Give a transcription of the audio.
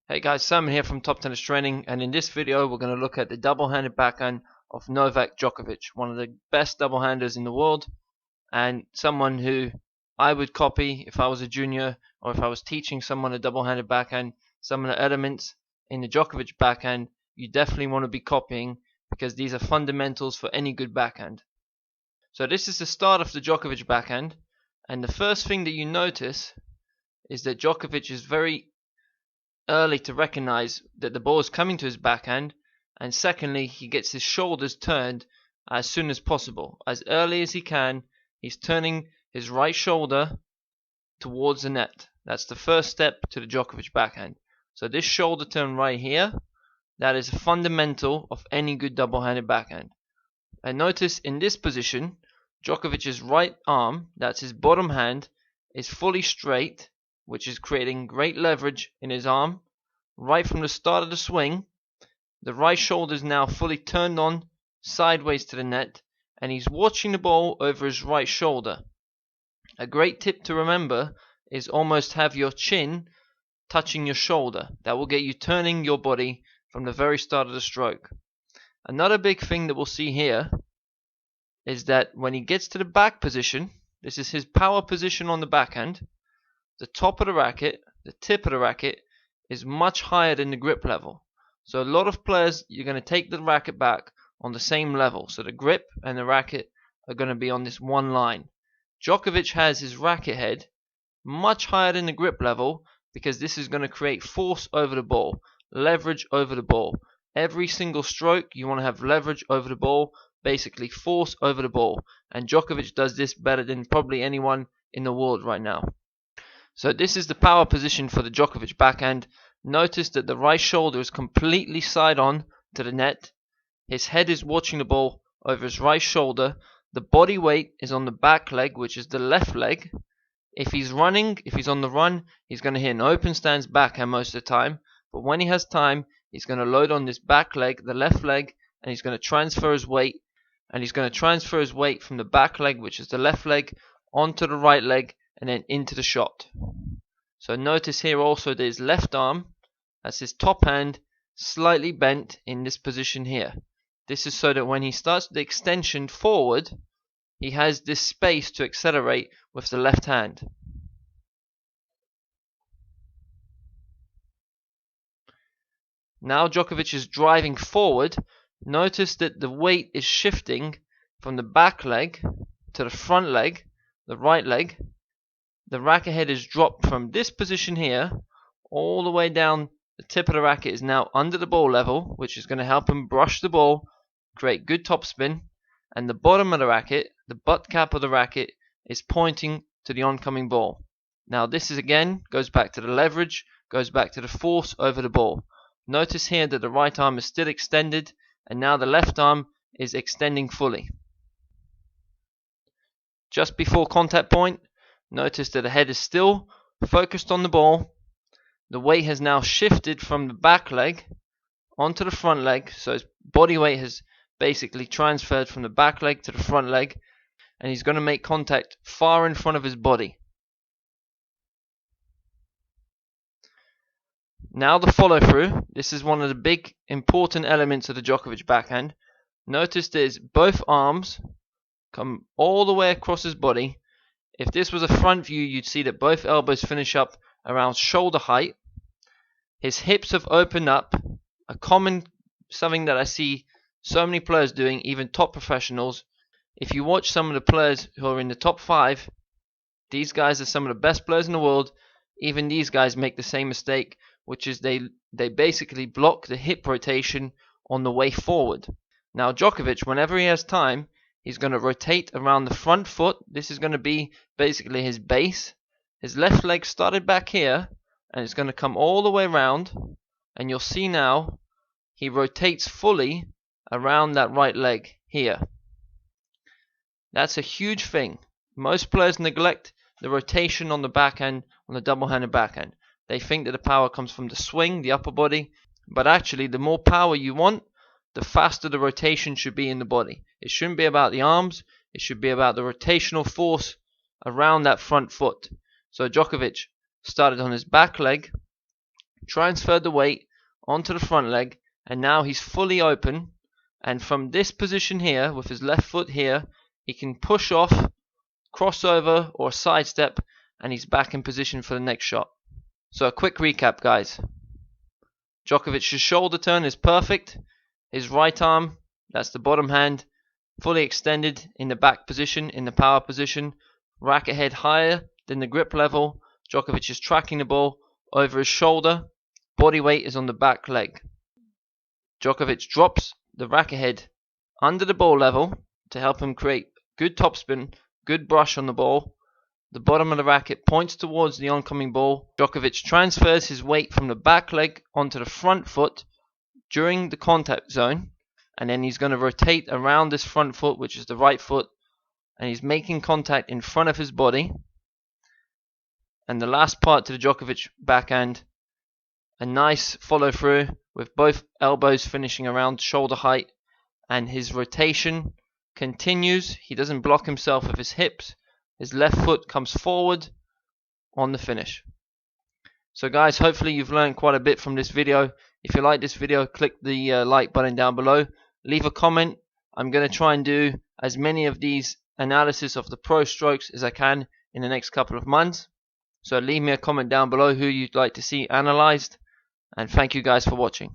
Hey guys, Simon here from Top Tennis Training, and in this video we're going to look at the double-handed backhand of Novak Djokovic, one of the best double-handers in the world, and someone who I would copy if I was a junior or if I was teaching someone a double-handed backhand. Some of the elements in the Djokovic backhand you definitely want to be copying because these are fundamentals for any good backhand. So this is the start of the Djokovic backhand, and the first thing that you notice is that Djokovic is very early to recognize that the ball is coming to his backhand, and secondly, he gets his shoulders turned as soon as possible. As early as he can, he's turning his right shoulder towards the net. That's the first step to the Djokovic backhand. So this shoulder turn right here, that is a fundamental of any good double-handed backhand. And notice in this position, Djokovic's right arm, that's his bottom hand, is fully straight, which is creating great leverage in his arm. Right from the start of the swing, the right shoulder is now fully turned on sideways to the net, and he's watching the ball over his right shoulder. A great tip to remember is almost have your chin touching your shoulder. That will get you turning your body from the very start of the stroke. Another big thing that we'll see here is that when he gets to the back position, this is his power position on the backhand, the top of the racket, the tip of the racket, is much higher than the grip level. So a lot of players, you're going to take the racket back on the same level. So the grip and the racket are going to be on this one line. Djokovic has his racket head much higher than the grip level because this is going to create force over the ball, leverage over the ball. Every single stroke, you want to have leverage over the ball, basically force over the ball. And Djokovic does this better than probably anyone in the world right now. So this is the power position for the Djokovic backhand. Notice that the right shoulder is completely side on to the net. His head is watching the ball over his right shoulder. The body weight is on the back leg, which is the left leg. If he's running, if he's on the run, he's going to hit an open stance backhand most of the time. But when he has time, he's going to load on this back leg, the left leg, and he's going to transfer his weight. And he's going to transfer his weight from the back leg, which is the left leg, onto the right leg, and then into the shot. So notice here also that his left arm, that's his top hand, slightly bent in this position here. This is so that when he starts the extension forward, he has this space to accelerate with the left hand. Now Djokovic is driving forward. Notice that the weight is shifting from the back leg to the front leg, the right leg. The racket head is dropped from this position here all the way down. The tip of the racket is now under the ball level, which is going to help him brush the ball, create good topspin. And the bottom of the racket, the butt cap of the racket, is pointing to the oncoming ball. Now this is again, goes back to the leverage, goes back to the force over the ball. Notice here that the right arm is still extended, and now the left arm is extending fully. Just before contact point, notice that the head is still focused on the ball. The weight has now shifted from the back leg onto the front leg, so his body weight has basically transferred from the back leg to the front leg, and he's going to make contact far in front of his body. Now the follow through. This is one of the big important elements of the Djokovic backhand. Notice that both arms come all the way across his body. If this was a front view, you'd see that both elbows finish up around shoulder height. His hips have opened up. A common, something that I see so many players doing, even top professionals. If you watch some of the players who are in the top 5, these guys are some of the best players in the world. Even these guys make the same mistake, which is they basically block the hip rotation on the way forward. Now Djokovic, whenever he has time, he's going to rotate around the front foot. This is going to be basically his base. His left leg started back here, and it's going to come all the way around. And you'll see now, he rotates fully around that right leg here. That's a huge thing. Most players neglect the rotation on the backhand, on the double-handed backhand. They think that the power comes from the swing, the upper body. But actually, the more power you want, the faster the rotation should be in the body. It shouldn't be about the arms. It should be about the rotational force around that front foot. So Djokovic started on his back leg, transferred the weight onto the front leg, and now he's fully open. And from this position here, with his left foot here, he can push off, crossover, or sidestep, and he's back in position for the next shot. So a quick recap, guys. Djokovic's shoulder turn is perfect. His right arm, that's the bottom hand, fully extended in the back position, in the power position. Racket head higher than the grip level. Djokovic is tracking the ball over his shoulder. Body weight is on the back leg. Djokovic drops the racket head under the ball level to help him create good topspin, good brush on the ball. The bottom of the racket points towards the oncoming ball. Djokovic transfers his weight from the back leg onto the front foot during the contact zone, and then he's going to rotate around this front foot, which is the right foot, and he's making contact in front of his body. And the last part to the Djokovic backhand, a nice follow through with both elbows finishing around shoulder height, and his rotation continues. He doesn't block himself with his hips. His left foot comes forward on the finish. So guys, hopefully you've learned quite a bit from this video. If you like this video, click the like button down below. Leave a comment. I'm going to try and do as many of these analysis of the pro strokes as I can in the next couple of months. So leave me a comment down below who you'd like to see analyzed. And thank you guys for watching.